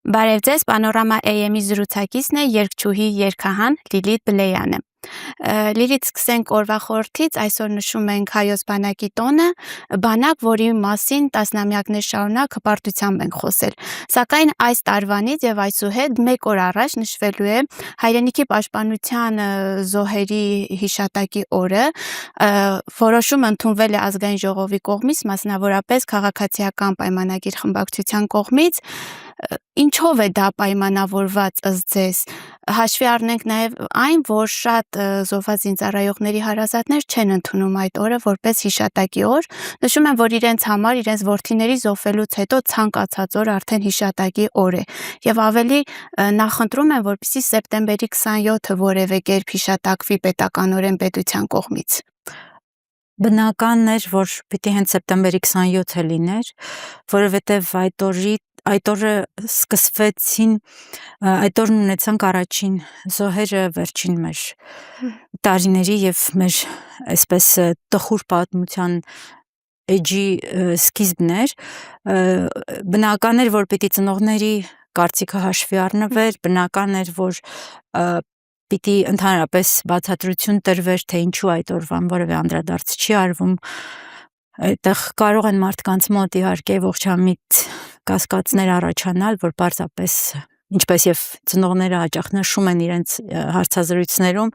Բարև ձեզ, Պանորամա AM-ի զրուցակիցն է երգչուհի երգահան Լիլիթ Բլեյանը։ Լիլիթ, սկսենք օրվա խորհրդից, այսօր նշում ենք Հայոց բանակի տոնը, բանակ, որի մասին տասնամյակներ շարունակ հպարտությամբ ենք խոսել։ Սակայն այս տարվանից եւ այսուհետ մեկ օր առաջ նշվելու է հայրենիքի պաշտպանության զոհերի հիշատակի օրը, որոշումը ընդունվել է ազգային ժողովի կողմից, մասնավորապես քաղաքացիական պայմանագիր խմբակցության կողմից։ Ինչով է դա պայմանավորված ըստ ձեզ։ Հաշվի առնենք նաև այն, որ շատ զոհված զինծառայողների հարազատներ չեն ընդունում այդ օրը որպես հիշատակի օր, նշում են, որ իրենց համար իրենց որդիների զոհվելուց հետո ցանկացած օր արդեն հիշատակի օր է, եւ ավելի նախընտրում են, որպեսզի սեպտեմբերի 27-ը որևէ կերպ հիշատակվի պետականորեն պետության կողմից։ Բնական էր, որ պիտի հենց սեպտեմբերի 27-ը լիներ, որովհետև այդ օրը սկսվեցին, այդ օրն ունեցանք առաջին զոհերը վերջին մեր տարիների եւ մեր այսպես տխուր պատմության էջի սկիզբն էր, բնական էր, որ պիտի ծնողների կարծիքը հաշվի առնվեր, բնական էր, որ պիտի ընդհանրապես բացատրություն տրվեր, թե ինչու այդ օրվան որևէ անդրադարձ չի արվում, այդտեղ կարող են մարդկանց մոտ իհարկե ողջամիտ կասկածներ առաջանալ, որ պարզապես ինչպես եւ ծնողները հաճախ նշում են իրենց հարցազրույցներում,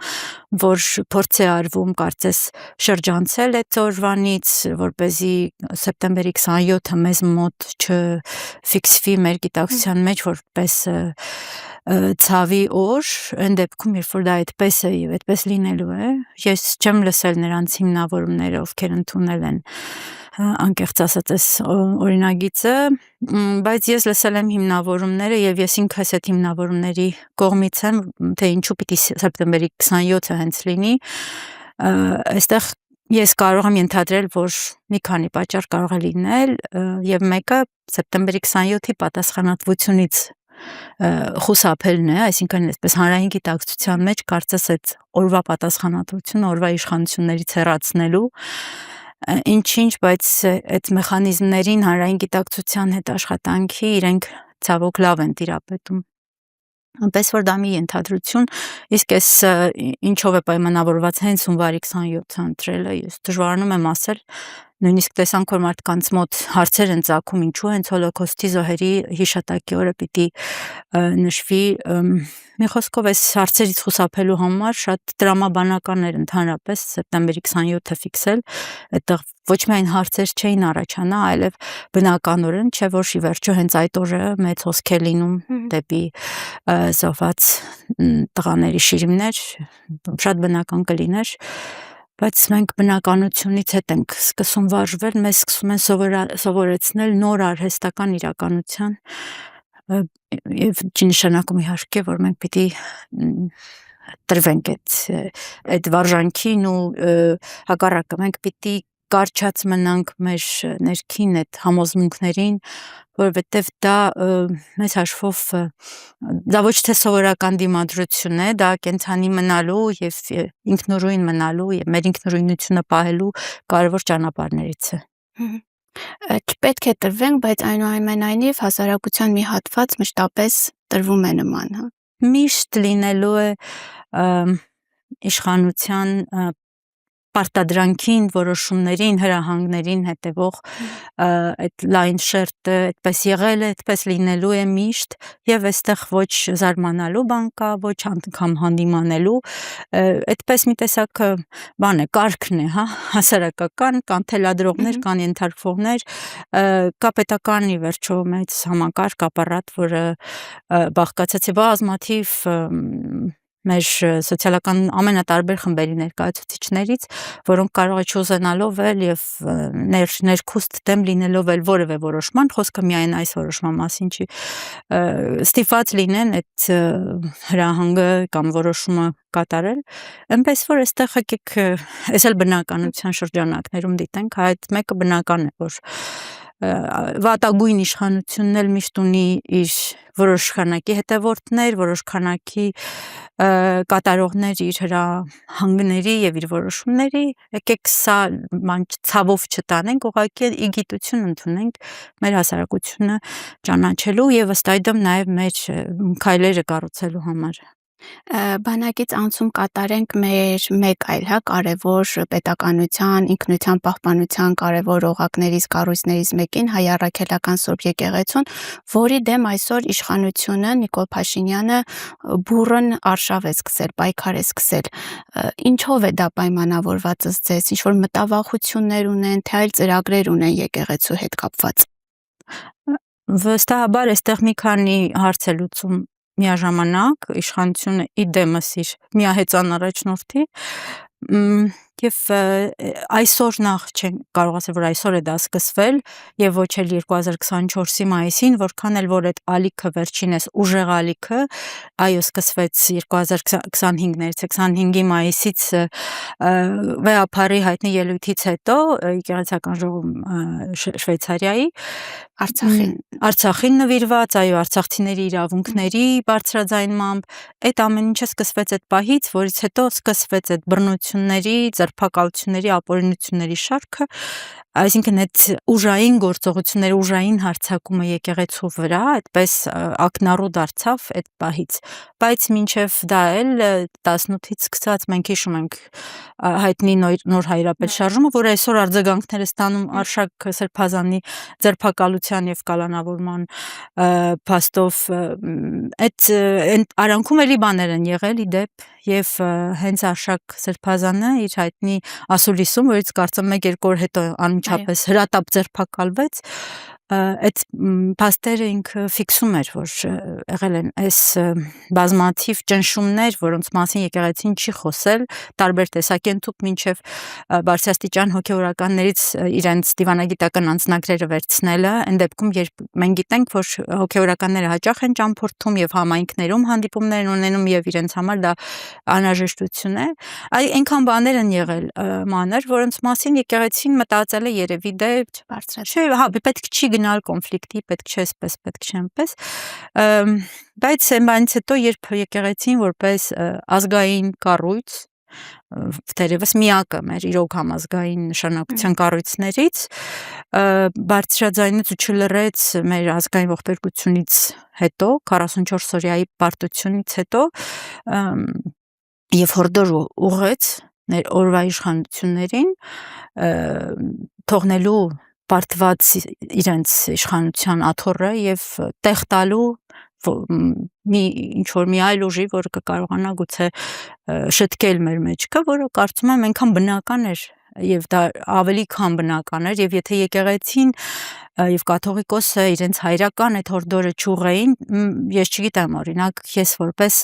որ փորձ է արվում կարծես շրջանցել այդ օրվանից, որպեսզի սեպտեմբերի 27-ը մեզ մոտ չֆիքսվի մեր գիտակցության մեջ որպես ցավի օր, այն դեպքում, երբ որ դա այդպես է եւ այդպես լինելու է, ես չեմ լսել նրանց հիմնավորումները, ովքեր ընդունել են անկեղծ ասած օրինագիծը, բայց ես լսել եմ հիմնավորումները եւ ես ինքս այդ հիմնավորումների կողմից եմ, թե ինչու պիտի սեպտեմբերի 27-ը հենց լինի, այստեղ ես կարող եմ ենթադրել, որ մի քանի պատճառ կարող է լինել եւ մեկը սեպտեմբերի 27-ի պատասխանատվությունից խուսափելն է, այսինքն այսպես հանրային գիտակցության մեջ կարծես այդ օրվա պատասխանատվությունը օրվա իշխանություններից հեռացնելու, ինչ, բայց այդ մեխանիզմներին հանրային գիտակցության հետ աշխատանքի իրենք ցավոք լավ են տիրապետում։ Այնպես որ դա մի ենթադրություն, իսկ այս ինչով է պայմանավորված հենց հունվարի 27-ը ընտրելը, ես դժվարանում եմ ասել, նույնիսկ տեսանք, որ մարդկանց մոտ հարցեր են ծագում, ինչու հենց հոլոկոստի զոհերի հիշատակի օրը պիտի նշվի, մի խոսքով այս հարցերից խուսափելու համար շատ տրամաբանական էր ընդհանրապես սեպտեմբերի 27-ը ֆիքսել, այդտեղ ոչ միայն հարցեր չէին առաջանա, այլև բնականորեն, չէ որ ի վերջո հենց այդ օրը մեծ հոսք է լինում դեպի զոհված տղաների շիրիմներ, շատ բնական կլիներ, բայց մենք բնականությունից հետ ենք սկսում վարժվել, մեզ սկսում են սովորեցնել նոր արհեստական իրականության եւ չի նշանակում իհարկե, որ մենք պիտի տրվենք այդ վարժանքին ու հակառակը, մենք պիտի կարճած մնանք մեր ներքին այդ համոզմունքներին, որովհետև դա մեծ հաշվով դա ոչ թե սովորական դիմադրություն է, դա կենցանի մնալու եւ ինքնուրույն մնալու եւ մեր ինքնուրույնությունը պահելու կարևոր ճանապարհներից է։ Չպետք է տրվենք, բայց այնուամենայնիվ հասարակության մի հատված մշտապես տրվում է նման, հա։ Միշտ լինելու է իշխանության պարտադրանքին, որոշումներին, հրահանգներին հետևող այդ լայն շերտը այդպես եղել է, այդպես լինելու է միշտ եւ այստեղ ոչ զարմանալու բան կա, ոչ անգամ հանդիմանելու, այդպես մի տեսակ բան է, կարգն է, հա, հասարակական, կան թելադրողներ, կան ենթարկվողներ, կա պետական ի վերջո մեծ համակարգ ապարատ, որը բաղկացած է բազմաթիվ մեր սոցիալական ամենատարբեր խմբերի ներկայացուցիչներից, որոնք կարող է չուզենալով էլ եւ ներքուստ դեմ լինելով էլ որևէ որոշման, խոսքը միայն այս որոշման մասին չի, ստիպված լինեն այդ հրահանգը կամ որոշումը կատարել, այնպես որ այստեղ եկեք, այս էլ բնականության շրջանակներում դիտենք, այդ մեկը բնական է, որ վատագույն իշխանությունն էլ միշտ ունի իր որոշ քանակի հետևորդներ, որոշ քանակի կատարողներ իր հրահանգների եւ իր որոշումների, եկեք սա ցավով չտանենք, ուղղակի ի գիտություն ընդունենք մեր հասարակությունը ճանաչելու եւ ըստ այդմ նաեւ մեր քայլերը կառուցելու համար։ Բանակից անցում կատարենք մեր մեկ այլ կարևոր պետականության, ինքնության պահպանության կարևոր օղակներից, կառույցներից մեկին Հայ Առաքելական Սուրբ Եկեղեցուն, որի դեմ այսօր իշխանությունը Նիկոլ Փաշինյանը բուռն արշավ է սկսել, պայքար է սկսել։ Ինչով է դա պայմանավորված ըստ ձեզ, ինչ որ մտավախություններ ունեն, թե այլ ծրագրեր ունեն եկեղեցու հետ կապված։ Վստահաբար այստեղ մի քանի հարց է լուծում միաժամանակ, իշխանությունը ի դեմս իր միահեծան առաջնորդի եւ այսօր նախ չեն կարող ասել, որ այսօր է դա սկսվել եւ ոչ էլ 2024-ի մայիսին, որքան էլ որ այդ ալիքը վերջինս ուժեղ ալիքը, այո, սկսվեց 2025-ից, 25-ի մայիսից վեհապարի հայտնի ելույթից հետո եկեղեցական ժողովում Շվեյցարիայի Արցախին նվիրված, այո, արցախցիների իրավունքների բարձրաձայնմամբ, այդ ամեն ինչը սկսվեց այդ պահից, որից հետո սկսվեց այդ բռնությունների, ձերբակալությունների, ապօրինությունների շարքը, այսինքն այդ ուժային գործողությունների, ուժային հարձակումը եկեղեցու վրա, այդպես ակնառու դարձավ այդ պահից, բայց մինչև դա էլ 18-ից սկսած մենք հիշում ենք հայտնի նոր հայրապետ շարժումը, որ այսօր արձագանքները ստանում Արշակ Սրբազանի ձերբակալության եւ կալանավորման փաստով, այդ արանքում էլի բաներ են եղել ի դեպ եւ հենց Արշակ Սրբազանը իր հայտնի ասուլիսում, որից կարծեմ 1-2 օր հետո անմիջապես հրատապ ձերբակալվեց, այդ փաստերը ինքը ֆիքսում էր, որ եղել են այս բազմաթիվ ճնշումներ, որոնց մասին եկեղեցին չի խոսել, տարբեր տեսակետուկ մինչև բարձրաստիճան հոգևորականներից իրենց դիվանագիտական անձնագրերը վերցնելը, այն դեպքում, երբ մենք գիտենք, որ հոգևորականները հաճախ են ճամփորդում եւ համայնքներում հանդիպումներ ունենում եւ իրենց համար դա անհրաժեշտություն է, այնքան բաներ են եղել մանր, որոնց մասին եկեղեցին մտածել է երևի դե բարձրացնել, պետք չի գնալ կոնֆլիկտի, պետք չէ այսպես, պետք չէ այնպես, բայց այնից հետո երբ եկեղեցին որպես ազգային կառույց, թերևս միակը մեր իրոք համազգային նշանակության կառույցներից բարձրաձայնեց ու չլռեց մեր ազգային ողբերգությունից հետո 44 օրյայի պարտությունից հետո եւ հորդոր ուղղեց օրվա իշխանություններին թողնելու պարտված իրենց իշխանության աթոռը եւ տեղ տալու ինչ որ մի այլ ուժի, որը կկարողանա գուցե շտկել մեր մեջքը, որը կարծում եմ այնքան բնական էր եւ դա ավելի քան բնական էր եւ եթե եկեղեցին եւ կաթողիկոսը իրենց հայրական այդ հորդորը չուղեին, ես չգիտեմ, օրինակ ես որպես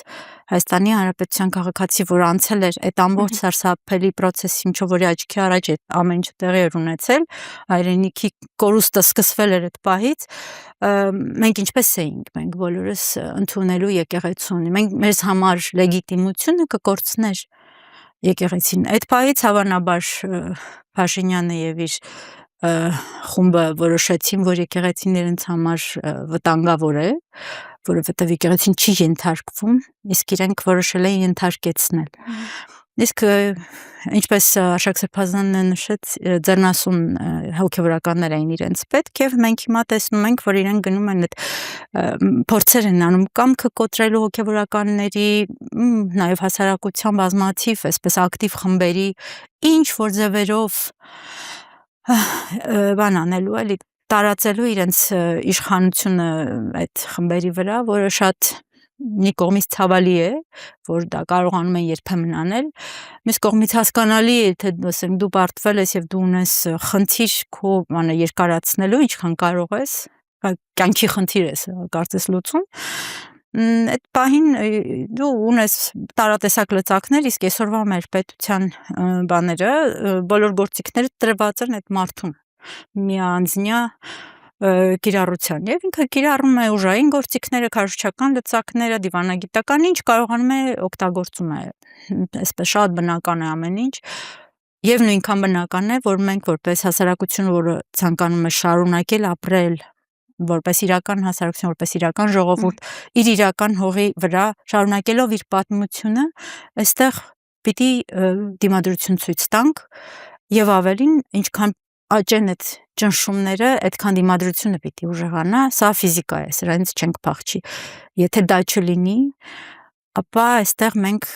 Հայաստանի Հանրապետության քաղաքացի, որ անցել էր այդ ամբողջ սարսափելի process-ը, ինչով որի աչքի առաջ այդ ամեն ինչը տեղի էր ունեցել, հայրենիքի կորուստը սկսվել էր այդ պահից, մենք ինչպես էինք, մենք բոլորս ընդունելու եկեղեցուն, մենք մեզ համար լեգիտիմությունը կկորցներ եկեղեցին։ Այդ պահից հավանաբար Փաշինյանը եւ իր խումբը որոշեցին, որ եկեղեցին իրենց համար վտանգավոր է, որովհետեւ եկեղեցին չի ենթարկվում, իսկ իրենք որոշել են ենթարկեցնել։ Իսկ ինչպես Արշակ Սրբազանն նշեց, ձեռնասուն հոգևորականներ էին իրենց պետք եւ մենք հիմա տեսնում ենք, որ իրենք գնում են այդ փորձեր են անում կամքը կոտրելու հոգևորականների, նաեւ հասարակության բազմաթիվ, այսպես ակտիվ խմբերի ինչ որ ձևերով բան անելու էլի տարածելու իրենց իշխանությունը այդ խմբերի վրա, որը շատ մի կողմից ցավալի է, որ դա կարողանում են երբեմն անել, մյուս կողմից հասկանալի է, թե ասենք դու պարտվել ես եւ դու ունես խնդիր քո բանը երկարացնելու, ինչքան կարող ես, կյանքի խնդիր ես կարծես լուծում, այդ պահին դու ունես տարատեսակ լծակներ, իսկ այսօրվա մեր պետության բաները, բոլոր գործիքները տրված են այդ մարդուն միանձնյա կիրառության եւ ինքը կիրառում է ուժային գործիքները, քարոզչական լծակները, դիվանագիտական ինչ կարողանում է օգտագործում է, այսպես շատ բնական է ամեն ինչ Եվ նույնքան բնական է, որ մենք որպես հասարակություն, որը ցանկանում է շարունակել ապրել որպես իրական հասարակություն, որպես իրական ժողովուրդ, իր իրական հողի վրա շարունակելով իր պատմությունը, այստեղ պիտի դիմադրություն ցույց տանք եւ ավելին, ինչքան աճեն այդ ճնշումները, այդքան դիմադրությունը պիտի ուժեղանա, սա ֆիզիկա է, սրանից չենք փախչի։ Եթե դա չլինի, ապա այստեղ մենք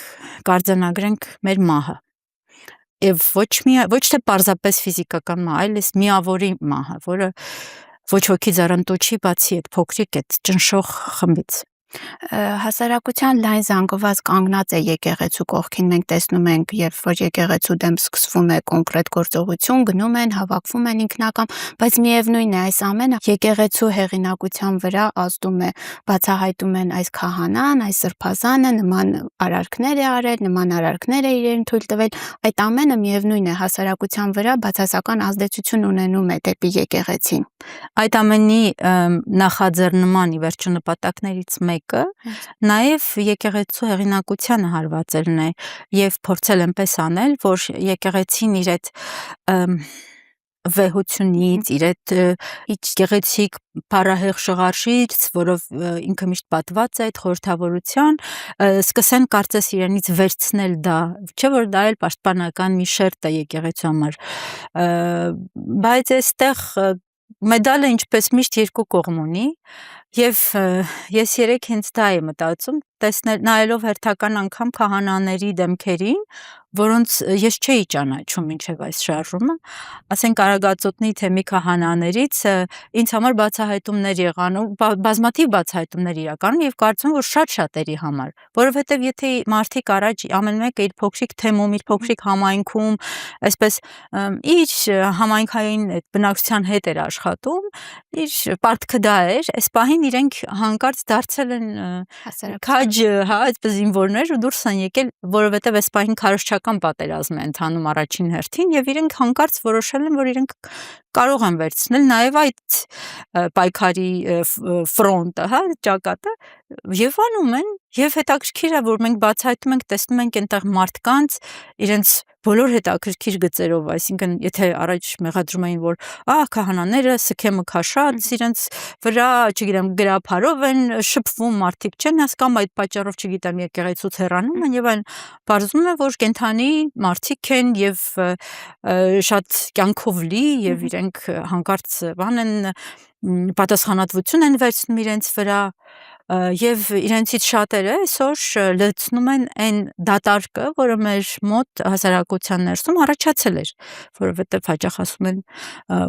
կարձանագրենք մեր մահը։ Եվ ոչ թե պարզապես ֆիզիկական մահ, այլ էս միավորի մահը, որը ոչ ոքի ձեռնտու չի, բացի այդ փոքրիկ այդ ճնշող խմբից։ Հասարակության լայն զանգված կանգնած է եկեղեցու կողքին, մենք տեսնում ենք, երբ որ եկեղեցու դեմ սկսվում է կոնկրետ գործողություն, գնում են, հավաքվում են ինքնակամ, բայց միևնույն է, այս ամենը եկեղեցու հեղինակության վրա ազդում է, բացահայտում են այս քահանան, այս սրբազանը, նման արարքներ է արել, նման արարքներ է իրեն թույլ տվել, այդ ամենը միևնույն է հասարակության վրա բացասական ազդեցություն ունենում է դեպի եկեղեցին։ Այդ ամենի նախաձեռնման ի վերջո նպատակներից մեկը նաև եկեղեցու հեղինակությանը հարվածելն է եւ փորձել այնպես անել, որ եկեղեցին իր այդ վեհությունից, իր այդ գեղեցիկ փառահեղ շղարշից, որով ինքը միշտ պատված է այդ խորհրդավորության, սկսեն կարծես իրենից վերցնել դա, չէ՞ որ դա էլ պաշտպանական մի շերտ է եկեղեցու համար, բայց այստեղ մեդալը ինչպես միշտ երկու կողմ ունի եւ ես երեք հենց դա եմ մտածում, նայելով հերթական անգամ քահանաների դեմքերին, որոնց ես չէի ճանաչում մինչև այս շարժումը, ասենք Արագածոտնի թեմի քահանաներից ինձ համար բացահայտումներ եղան ու բազմաթիվ բացահայտումներ իրականում եւ կարծում որ շատ-շատերի համար, որովհետեւ եթե մարդիկ առաջ ամեն մեկը իր փոքրիկ թեմում, իր փոքրիկ համայնքում, այսպես իր համայնքային այդ բնակչության հետ էր աշխատում, իր պարտքը դա էր, այս պահին իրենք հանկարծ դարձել են քաջ, հա, այսպես զինվորներ ու դուրս են եկել, որովհետեւ այս պահին քարոզչական պատերազմ է ընթանում առաջին հերթին եւ իրենք հանկարծ որոշել են, որ իրենք կարող են վերցնել նաեւ այդ պայքարի ֆրոնտը, հա, ճակատը եւ անում են եւ հետաքրքիր է որ մենք բացահայտում ենք, տեսնում ենք այնտեղ մարդկանց իրենց բոլոր հետաքրքիր գծերով, այսինքն եթե առաջ մեղադրում էին որ քահանաները սքեմը քաշած իրենց վրա, չգիտեմ, գրափարով են շփվում, մարդիկ չեն հասկանում, այդ պատճառով, չգիտեմ, եկեղեցուց հեռանում են եւ այն բարձում է որ կենթանի մարդիկ են եւ շատ կյանքով լի եւ իրենք հանկարծ բան են պատասխանատվություն են վերցնում իրենց վրա եւ իրենցից շատերը այսօր լցնում են այն դատարկը, որը մեր մոտ հասարակության ներսում առաջացել էր, որովհետեւ հաճախ ասում են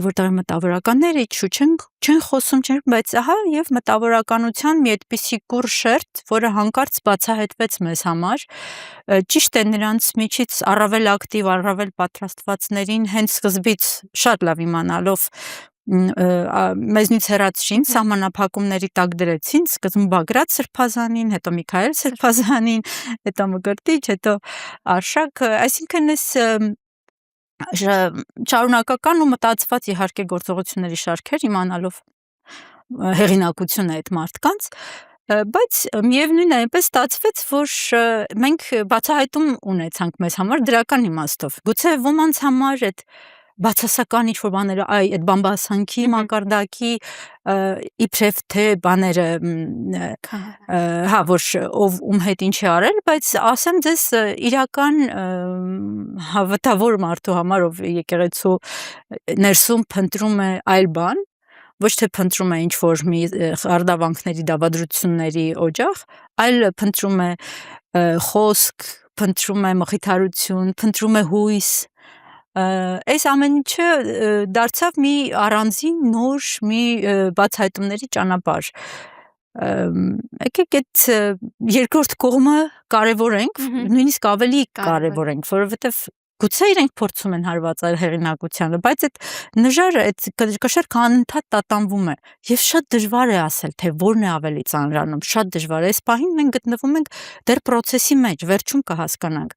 որտեղ մտավորականները իջու չեն խոսում, բայց ահա եւ մտավորականության մի այդպիսի կուռ շերտ, որը հանկարծ բացահայտվեց մեզ համար, ճիշտ է նրանց միջից առավել ակտիվ, առավել պատրաստվածներին հենց սկզբից շատ լավ իմանալով մեզնից հեռացրին, սահմանափակումների տակ դրեցին, սկզբում Բագրատ Սրբազանին, հետո Միքայել Սրբազանին, հետո Մկրտիչ, հետո Արշակ, այսինքն այս շարունակական ու մտածված իհարկե գործողությունների շարքեր իմանալով հեղինակությունը այդ մարդկանց, բայց միևնույն է այնպես ստացվեց, որ մենք բացահայտում ունեցանք մեզ համար դրական իմաստով, գուցե ոմանց համար այդ բացասական ինչ-որ բաները, այդ բամբասանքի մակարդակի իբրև թե բաները, հա, որ ով ում հետ ինչ է արել, բայց ասեմ ձեզ իրական հավատավոր մարդու համար, ով եկեղեցու ներսում փնտրում է այլ բան, ոչ թե փնտրում է ինչ-որ մի խարդավանքների դավադրությունների օջախ, այլ փնտրում է խոսք, փնտրում է մխիթարություն, փնտրում է հույս, այս ամեն ինչը դարձավ մի առանձին նոր մի բացահայտումների ճանապարհ։ Եկեք այդ երկրորդ կողմը կարևորենք, նույնիսկ ավելի կարևորենք, որովհետև գուցե իրենք փորձում են հարվածել հեղինակությանը, բայց այդ նժարը, այդ կշեռքը անընդհատ տատանվում է եւ շատ դժվար է ասել, թե որն է ավելի ծանրանում, շատ դժվար է։ Այս պահին մենք գտնվում ենք դեռ process-ի մեջ, վերջում կհասկանանք։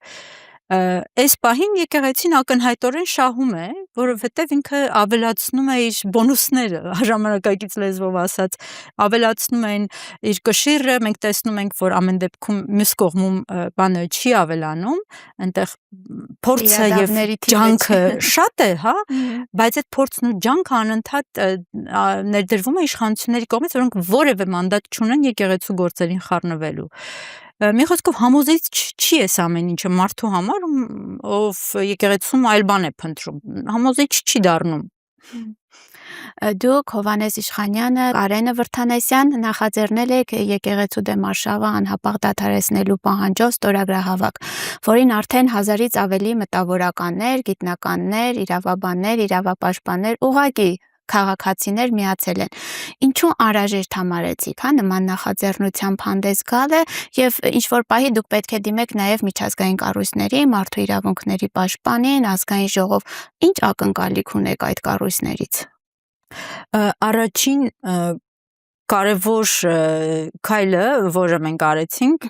Այս պահին եկեղեցին ակնհայտորեն շահում է, որովհետև ինքը ավելացնում է իր բոնուսները, ժամանակակից լեզվով ասած, avելացնում են իր կշիռը, մենք տեսնում ենք, որ ամեն դեպքում մյուս կողմում բանը չի ավելանում, այնտեղ փորձը եւ ջանքը շատ է, հա, բայց այդ փորձն ու ջանքը անընդհատ ներդրվում է իշխանությունների կողմից, որոնք որևէ մանդատ չունեն եկեղեցու գործերին խառնվելու։ Մի խոսքով համոզիչ չի էս ամեն ինչը մարդու համար, ով եկեղեցում այլ բան է փնտրում, համոզիչ չի դառնում։ Դուք Հովհաննես Իշխանյանը, Կարենը Վրդանեսյան նախաձեռնել եք եկեղեցու դեմ արշավը անհապաղ դադարեցնելու պահանջով ստորագրահավաք, որին արդեն 1000-ից ավելի մտավորականներ, գիտնականներ, իրավաբաններ, իրավապաշտպաններ, ուղղակի քաղաքացիներ միացել են։ Ինչու անհրաժեշտ համարեցիք, հա, նման նախաձեռնությամբ հանդես գալը եւ ինչ որ պահի դուք պետք է դիմեք նաեւ միջազգային կառույցների, մարդու իրավունքների պաշտպանին, ազգային ժողով, ինչ ակնկալիք ունեք այդ կառույցներից։ Առաջին կարևոր քայլը, որը մենք արեցինք,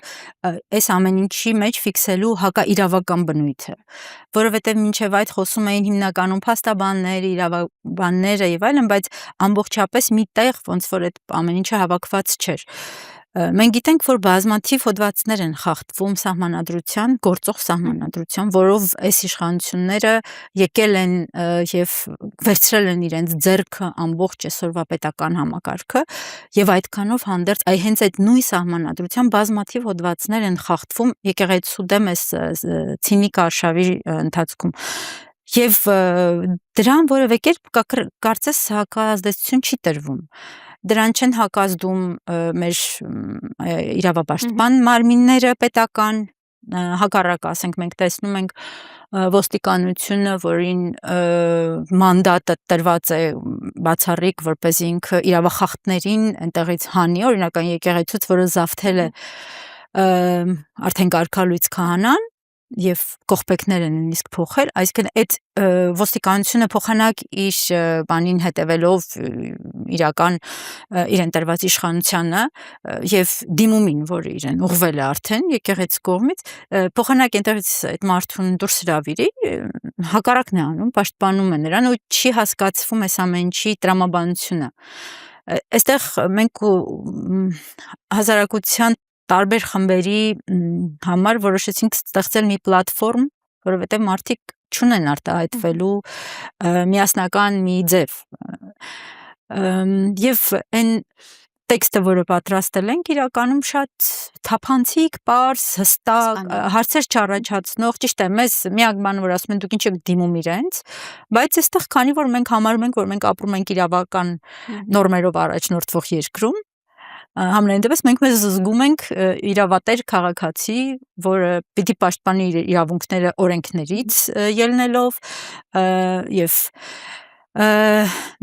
այս ամեն ինչի մեջ ֆիքսելու հակաիրավական բնույթը, որովհետև մինչև այդ խոսում էին հիմնականում փաստաբաններ, իրավաբանները եւ այլն, բայց ամբողջապես մի տեղ ոնց որ այդ ամեն ինչը հավաքված չէր։ Մենք գիտենք, որ բազմաթիվ հոդվածներ են խախտվում սահմանադրության, գործող սահմանադրության, որով այս իշխանությունները եկել են եւ վերցրել են իրենց ձեռքը ամբողջ այսօրվա պետական համակարգը եւ այդքանով հանդերձ հենց այդ նույն սահմանադրության բազմաթիվ հոդվածներ են խախտվում եկեղեցու դեմ այս ցինիկ արշավի ընթացքում։ Եվ դրան որևէ կերպ կարծես հակազդեցություն չի տրվում։ Դրան չեն հակազդում մեր իրավապաշտպան մարմինները պետական, հակառակը, ասենք մենք տեսնում ենք ոստիկանությունը, որին մանդատը տրված է բացառիկ, որպեսզի ինքը իրավախախտներին այնտեղից հանի, օրինակ այն եկեղեցուց, որը զավթել է արդեն կարգալույց քահանան եւ կողպեքները նույնիսկ փոխել, այսինքն այդ ոստիկանությունը փոխանակ իր բանին հետևելով իրական իրեն տրված իշխանությանը եւ դիմումին, որը իրեն ուղղվել է արդեն եկեղեցու կողմից, փոխանակ այնտեղից այդ մարդուն դուրս հրավիրի, հակառակն է անում, պաշտպանում է նրան ու չի հասկացվում այս ամեն ինչի տրամաբանությունը։ Այստեղ մենք հասարակության տարբեր խմբերի համար որոշեցինք ստեղծել մի պլատֆորմ, որովհետև մարդիկ չունեն արտահայտվելու միասնական մի ձև։ Եվ այն տեքստը, որը պատրաստել ենք, իրականում շատ թափանցիկ, պարզ, հստակ, հարցեր չառաջացնող, ճիշտ է, մեզ միակ բանը, որ ասում են դուք ինչ եք դիմում իրենց, բայց այստեղ քանի որ մենք համարում ենք, որ մենք ապրում ենք իրավական նորմերով առաջնորդվող երկրում, համենայն դեպս մենք մեզ զգում ենք իրավատեր քաղաքացի, որը պիտի պաշտպանի իր իրավունքները օրենքներից ելնելով եւ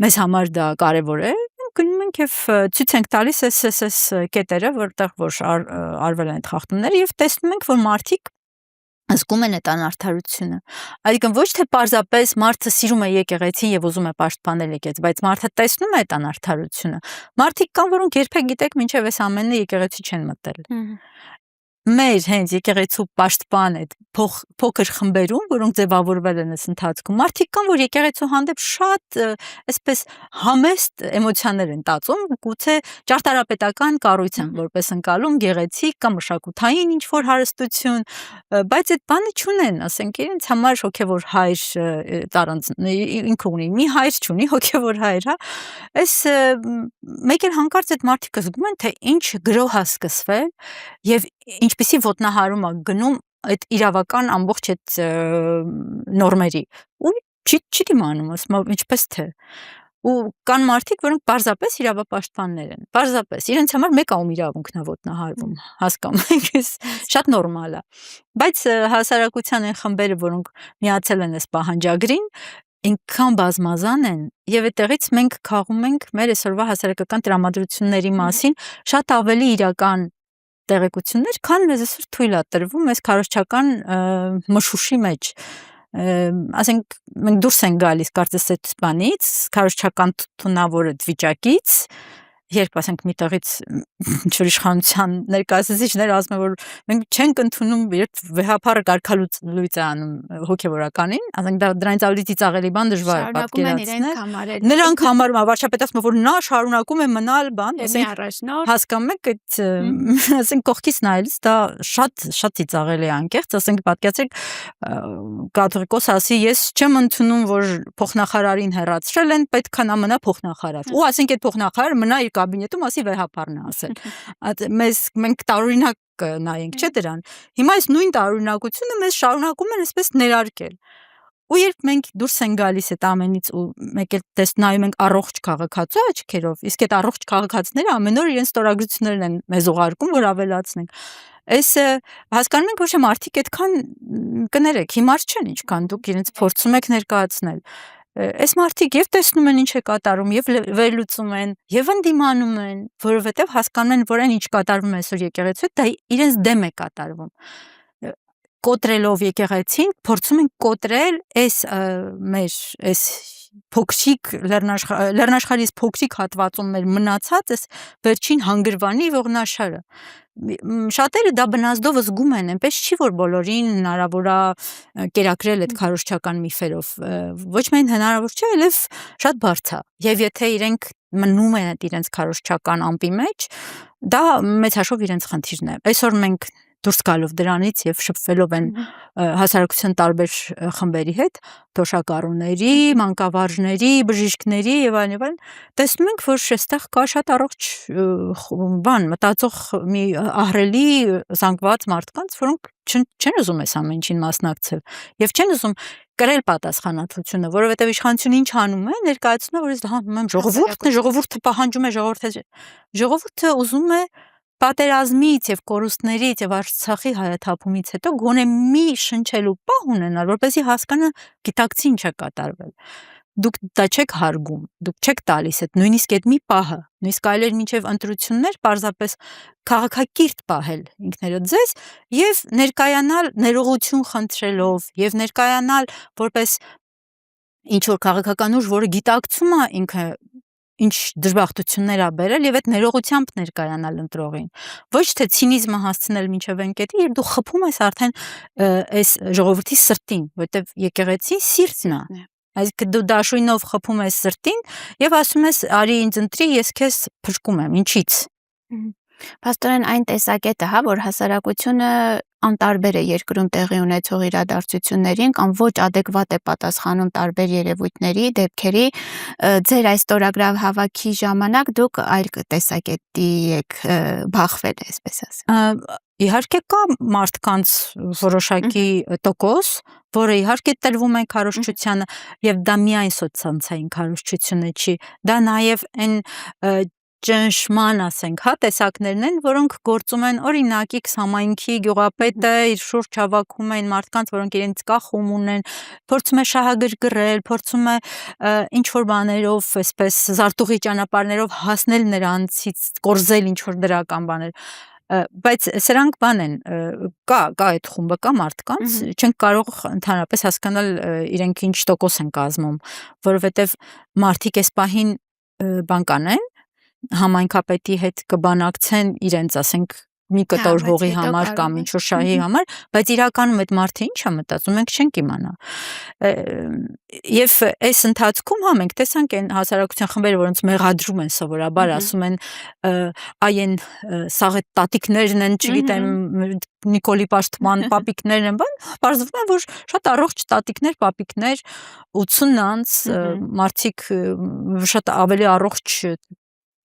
մեզ համար դա կարեւոր է, գնում ենք եւ ցույց ենք տալիս այս կետերը, որտեղ որ արվել են այդ խախտումները եւ տեսնում ենք, որ մարդիկ զգում են այդ անարդարությունը։ Այսինքն ոչ թե պարզապես մարդը սիրում է եկեղեցին եւ ուզում է պաշտպանել եկեղեցին, բայց մարդը տեսնում է այդ անարդարությունը։ Մարդիկ կան, որոնք երբեք գիտեք, մինչեւ այս ամենը եկեղեցի չեն մտել։ Մեր հենց եկեղեցու պաշտպան այդ փոքր խմբերում, որոնք ձևավորվել են այս ընթացքում, մարդիկ կան, որ եկեղեցու հանդեպ շատ այսպես համեստ էմոցիաներ են տածում, գուցե ճարտարապետական կառույց են որպես ընկալում, գեղեցիկ կամ մշակութային ինչ-որ հարստություն, բայց այդ բանը չունեն, ասենք իրենց համար հոգևոր հայր տարանց ինքը ունի, մի հայր չունի, հոգևոր հայր, հա։ Այս մեկ էլ հանկարծ այդ մարդիկը զգում են, թե ինչ գրոհ է սկսվել եւ ինչպիսի ոտնահարում է գնում այդ իրավական ամբողջ այդ նորմերի ու չի դիմանում, ասում ինչպես թե ու կան մարդիկ, որոնք պարզապես իրավապաշտպաններ են, պարզապես իրենց համար մեկ ում իրավունքն է ոտնահարվում, հասկանում եք, շատ նորմալ է, բայց հասարակության այն խմբերը, որոնք միացել են այս պահանջագրին, այնքան բազմազան են եւ այդտեղից մենք քաղում ենք մեր այսօրվա հասարակական տրամադրությունների մասին շատ ավելի իրական տեղեկություններ, քան մեզ այսօր թույլ է տրվում այս քարոզչական մշուշի մեջ։ Ասենք մենք դուրս ենք գալիս կարծես այդ բանից, քարոզչական թունավոր այդ վիճակից երբ ասենք միտեղից ինչ-որ իշխանության ներկայացուցիչներ ասում են, որ մենք չենք ընդունում, երբ վեհապարը կարգալույծ է անում հոգևորականին, ասենք դրանից ավելի ծիծաղելի բան դժվար է պատկերացնել։ Նրանք համարում են վարչապետը ասում է, որ նա շարունակում է մնալ բան, ասենք հասկանում եք այդ ասենք կողքից նայելիս դա շատ ծիծաղելի է անկեղծ, ասենք պատկերացրեք կաթողիկոս ասի ես չեմ ընդունում, որ փոխնախարարին հեռացրել են, պետք է նա մնա փոխնախարար։ Ու ասենք այդ փոխնախարարը մնա իր կաբինետում, ասի վեհապարն է ասել։ Մենք տարօրինակ նայենք չէ դրան։ Հիմա այս նույն տարօրինակությունը մեզ շարունակում են այսպես ներարկել։ Ու երբ մենք դուրս են գալիս այդ ամենից ու մեկ էլ նայում ենք առողջ քաղաքացու աչքերով, իսկ այդ առողջ քաղաքացիները ամեն օր իրենց ստորագրություններն են մեզ ուղարկում, որ ավելացնենք։ Այս հասկանում ենք, որ մարդիկ այդքան կներեք, հիմար չեն ինչքան դուք իրենց փորձում եք ներկայացնել։ Այս մարդիկ եւ տեսնում են ինչ է կատարում, եւ վերլուծում են, եւ ընդդիմանում են, որովհետեւ հասկանում են, որ այն ինչ կատարվում է այսօր եկեղեցու, դա իրենց դեմ է կատարվում։ Կոտրելով եկեղեցին, փորձում են կոտրել այս փոքրիկ լեռնաշխարհից փոքրիկ հատվածում մեր մնացած այս վերջին հանգրվանի ողնաշարը։ Շատերը դա բնազդով զգում են, այնպես չի, որ բոլորին հնարավոր է կերակրել այդ քարոզչական միֆերով։ Ոչ միայն հնարավոր չէ, այլև շատ բարդ է։ Եվ եթե իրենք մնում են իրենց քարոզչական ամպի մեջ, դա մեծ հաշվով իրենց խնդիրն է։ Այսօր մենք դուրս գալով դրանից եւ շփվելով են հասարակության տարբեր խմբերի հետ, թոշակառուների, մանկավարժների, բժիշկների եւ այլն, տեսնում ենք, որ այստեղ կա շատ առողջ բան, մտածող մի ահռելի զանգված մարդկանց, որոնք չեն ուզում այս ամեն ինչին մասնակցել եւ չեն ուզում կրել պատասխանատվությունը, որովհետեւ իշխանությունը ինչ անում է, ներկայացնում է, որ ես դա հանում եմ ժողովուրդը պահանջում է ժողովուրդը ուզում է պատերազմից եւ կորուստներից եւ Արցախի հայաթափումից հետո գոնե մի շնչելու պահ ունենալ, որպեսզի հասկանա գիտակցի ինչ է կատարվել։ Դուք դա չեք հարգում, դուք չեք տալիս այդ նույնիսկ այդ մի պահը, նույնիսկ կարելի էր մինչև ընտրություններ պարզապես քաղաքակիրթ պահել ինքներդ ձեզ եւ ներկայանալ ներողություն խնդրելով եւ ներկայանալ որպես ինչ որ քաղաքական ուժ, որը գիտակցում է ինքը ինչ դժբախտություններ ա բերել եւ այդ ներողությամբ ներկայանալ ընտրողին։ Ոչ թե ցինիզմը հասցնել մինչև այն կետի, երբ դու խփում ես արդեն այս ժողովրդի սրտին, որտեվ եկեղեցի սիրտն է։ Այսինքն դու դաշույնով խփում ես սրտին եւ ասում ես արի ինձ ընտրի, ես քեզ փրկում եմ, ինչից։ Պաստորեն այն տեսակետը, հա, որ հասարակությունը անտարբեր է երկրում տեղի ունեցող իրադարձություններին կամ ոչ adekvat է պատասխանում տարբեր երևույթների, դեպքերի, ձեր այս ստորագրավ հավաքի ժամանակ դուք այլ տեսակետի եք բախվել, այսպես ասեմ։ Իհարկե կա մարդկանց որոշակի տոկոս, որը իհարկե տրվում է քարոզչությանը եւ դա միայն սոցցանցային քարոզչությունը չի, դա նաեւ այն ճնշման, ասենք, հա, տեսակներն են, որոնք գործում են օրինակ X համայնքի գյուղապետը իր շուրջ հավաքում են մարդկանց, որոնք իրենց կախում ունեն, փորձում է շահագրգռել, փորձում է ինչ որ բաներով, այսպես զարտուղի ճանապարհներով հասնել նրանցից, կորզել ինչ որ դրական բաներ։ Բայց սրանք բան են, կա այդ խումբը, կա մարդկանց, չենք կարող ընդհանրապես հասկանալ իրենք ինչ տոկոս են կազմում, որովհետև մարդիկ այս պահին բան կանեն, համայնքապետի հետ կբանակցեն իրենց, ասենք, մի կտոր հողի համար կամ ինչ որ շահի համար, բայց իրականում այդ մարդը ինչ է մտածում, մենք չենք իմանա։ Եվ այս ընթացքում հա մենք տեսանք այն հասարակության խմբերը, որոնց մեղադրում են սովորաբար, ասում են այն սաղ այդ տատիկներն են, չգիտեմ, Նիկոլի Պաշտման պապիկներն են, բան, պարզվում է, որ շատ առողջ տատիկներ, պապիկներ 80-անց մարդիկ շատ ավելի առողջ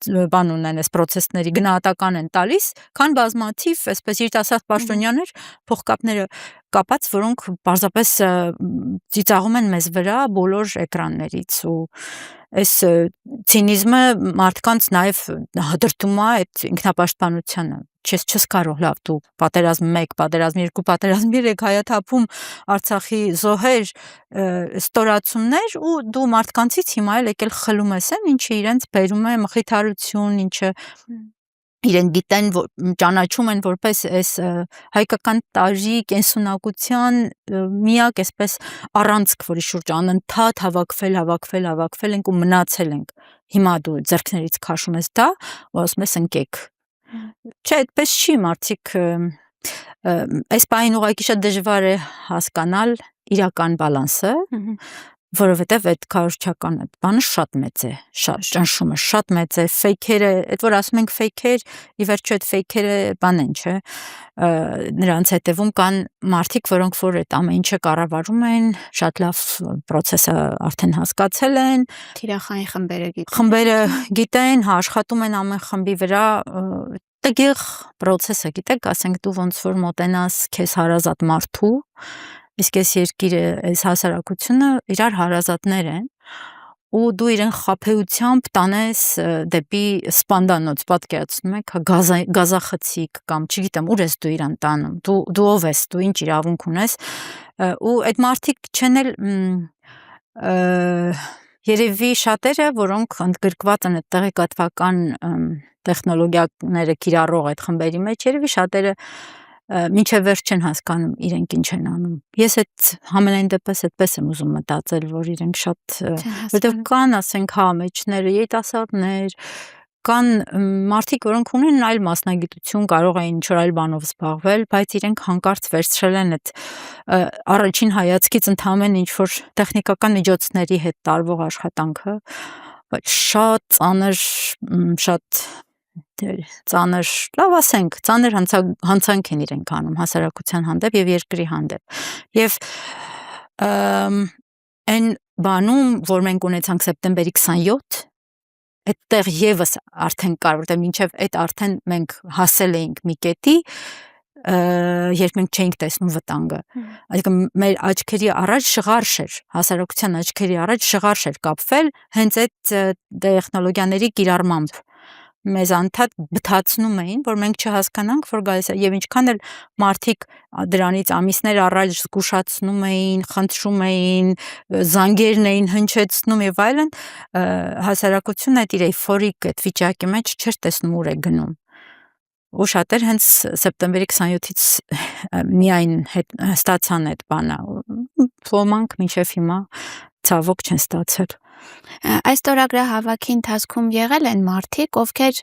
բան ունեն, այս process-ների գնահատական են տալիս, քան բազմաթիվ, այսպես երիտասարդ պաշտոնյաներ, փողկապները կապած, որոնք պարզապես ծիծաղում են մեզ վրա բոլոր էկրաններից ու այս ցինիզմը մարդկանց նաև դրդում է այդ ինքնապաշտպանությանը։ Չես կարող լավ դու պատերազմ 1, պատերազմ 2, պատերազմ 3 հայաթափում Արցախի զոհեր ստորացումներ ու դու մարդկանցից հիմա էլ եկել խլում ես այն, ինչը իրենց բերում է մխիթարություն, ինչը իրեն գիտեն, ճանաչում են որպես այս հայկական տարի կենսունակության միակ այսպես առանցք, որի շուրջ անընդհատ հավաքվել ենք ու մնացել ենք։ Հիմա դու ձեռքներից քաշում ես դա, ու ասում ես ընկեք։ Չէ, այդպես չի, մարդիկ այս պահին ուղղակի շատ դժվար է հասկանալ իրական բալանսը, որովհետև այդ քարոզչական բանը շատ մեծ է, շատ ճնշումը շատ մեծ է, ֆեյքերը, այդ որ ասում ենք ֆեյքեր, ի վերջո այդ ֆեյքերը բան են, չէ, նրանց հետևում կան մարդիկ, որոնք որ այդ ամեն ինչը կառավարում են, շատ լավ process-ը արդեն հասկացել են, թիրախային խմբերը գիտեն, աշխատում են ամեն խմբի վրա, տգեղ process-ը, գիտեք, ասենք դու ոնց որ մոտենաս քեզ հարազատ մարդու, իսկ այս երկիրը, այս հասարակությունը իրար հարազատներ են, ու դու իրեն խաբեությամբ տանես դեպի սպանդանոց, պատկերացնում եք, գազախցիկ կամ չգիտեմ, ուր ես դու իրան տանում, դու ով ես, դու ինչ իրավունք ունես, ու այդ մարդիկ չեն էլ երևի շատերը, որոնք ընդգրկված են այդ տեղեկատվական տեխնոլոգիաները կիրառող այդ խմբերի մեջ, երևի շատերը մինչև վերջ չեն հասկանում իրենք ինչ են անում։ Ես այդ համենայն դեպս այդպես եմ ուզում մտածել, որ իրենք շատ, որտեղ կան, ասենք, մեջները երիտասարդներ, կան մարդիկ, որոնք ունեն այլ մասնագիտություն, կարող են ինչ-որ այլ բանով զբաղվել, բայց իրենք հանկարծ վերցրել են այդ առաջին հայացքից ընդհանրեն ինչ-որ տեխնիկական միջոցների հետ տարվող աշխատանքը, բայց շատ ծանր, շատ ծանր, լավ ասենք, ծանր հանցանք են իրենք անում հասարակության հանդեպ եւ երկրի հանդեպ։ Եվ այն բանում, որ մենք ունեցանք սեպտեմբերի 27, այդտեղ եւս արդեն կար, որտեղ մինչեւ այդ արդեն մենք հասել էինք մի կետի, երբ մենք չէինք տեսնում վտանգը։ Այսինքն մեր աչքերի առաջ շղարշ էր, հասարակության աչքերի առաջ շղարշ էր կապվել հենց այդ տեխնոլոգիաների կիրառմամբ։ Մեզ անդադ բթացնում էին, որ մենք չհասկանանք, որ գալիս է, եւ ինչքան էլ մարդիկ դրանից ամիսներ առաջ զգուշացնում էին, խնդրում էին, զանգերն էին հնչեցնում եւ այլն, հասարակությունը այդ իր էյֆորիկ այդ վիճակի մեջ չէր տեսնում ուր է գնում։ Ու շատեր հենց սեպտեմբերի 27-ից միայն ստացան այդ բանը, ոմանք մինչև հիմա ցավոք չեն ստացել։ Այս ստորագրահավաքի ընթացքում եղել են մարդիկ, ովքեր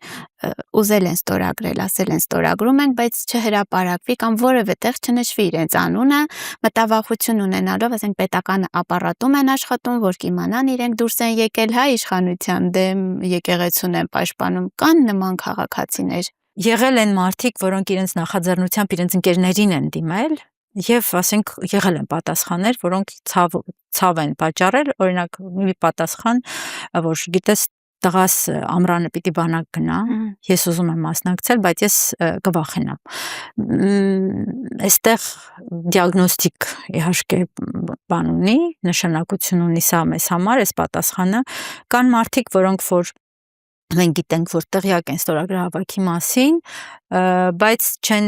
ուզել են ստորագրել, ասել են ստորագրում ենք, բայց չհրապարակվի կամ որևէ տեղ չնշվի իրենց անունը, մտավախություն ունենալով, ասենք պետական ապարատում են աշխատում, որ կիմանան իրենք դուրս են եկել հայ իշխանության դեմ, եկեղեցուն են պաշտպանում, կան նման քաղաքացիներ։ Եղել են մարդիկ, որոնք իրենց նախաձեռնությամբ իրենց ընկերներին են դիմել, եւ ասենք եղել են պատասխաններ, որոնք ցավ են պատճառել, օրինակ մի պատասխան, որ գիտես տղաս ամռանը պիտի բանակ գնա, ես ուզում եմ մասնակցել, բայց ես կվախենամ։ Այստեղ դիագնոստիկ իհարկե բան ունի, նշանակություն ունի սա մեզ համար, այս պատասխանը, կան մարդիկ, որոնք որ մենք գիտենք, որ տեղյակ են ստորագրահավաքի մասին, բայց չեն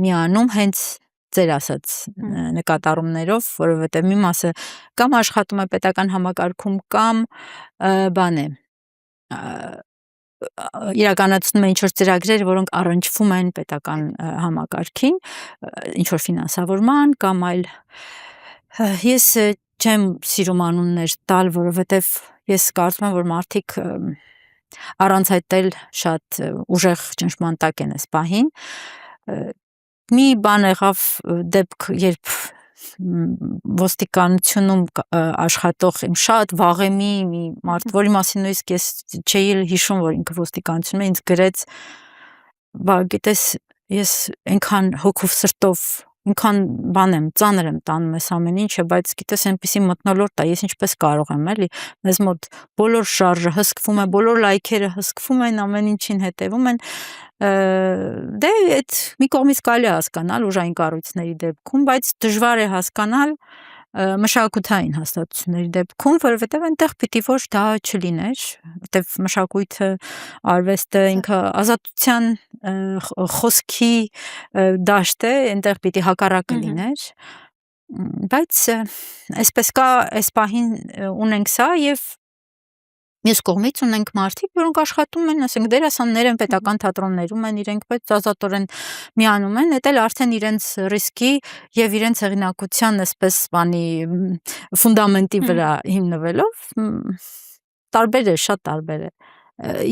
միանում հենց ձեր ասած նկատառումներով, որովհետև մի մասը կամ աշխատում է պետական համակարգում, կամ բան է, իրականացնում է ինչ-որ ծրագրեր, որոնք առնչվում են պետական համակարգին, ինչ-որ ֆինանսավորման, կամ այլ, ես չեմ սիրում անուններ տալ, որովհետև ես կարծում եմ, որ մարդիկ առանց այդ էլ շատ ուժեղ ճնշման տակ են այս պահին, մի բան եղավ դեպք, երբ ոստիկանությունում աշխատող իմ շատ վաղեմի մի մարդ, որի մասին նույնիսկ ես չէի հիշում, որ ինքը ոստիկանությունում է, ինձ գրեց, բա գիտես, ես այնքան հոգով սրտով, այնքան բան եմ, ծանր եմ տանում այս ամեն ինչը, բայց գիտես այնպեսի մթնոլորտ է, ես ինչպես կարող եմ, էլի, մեզ մոտ բոլոր շարժը հսկվում է, բոլոր լայքերը հսկվում են, ամեն ինչին հետևում են, դե այդ մի կողմից կարելի է հասկանալ ուժային կառույցների դեպքում, բայց դժվար է հասկանալ մշակութային հաստատությունների դեպքում, որովհետև այնտեղ պիտի ոչ դա չլիներ, որտեվ մշակույթը, արվեստը ինքը ազատության խոսքի դաշտ է, այնտեղ պիտի հակառակը լիներ, բայց այսպես կա, այս պահին ունենք սա եւ Մյուս կողմից ունենք մարդիկ, որոնք աշխատում են, ասենք դերասաններ են, պետական թատրոններում են իրենք, բայց ազատորեն միանում են, դա էլ արդեն իրենց ռիսկի եւ իրենց հեղինակության այսպես բանի ֆունդամենտի վրա հիմնվելով տարբեր է, շատ տարբեր է։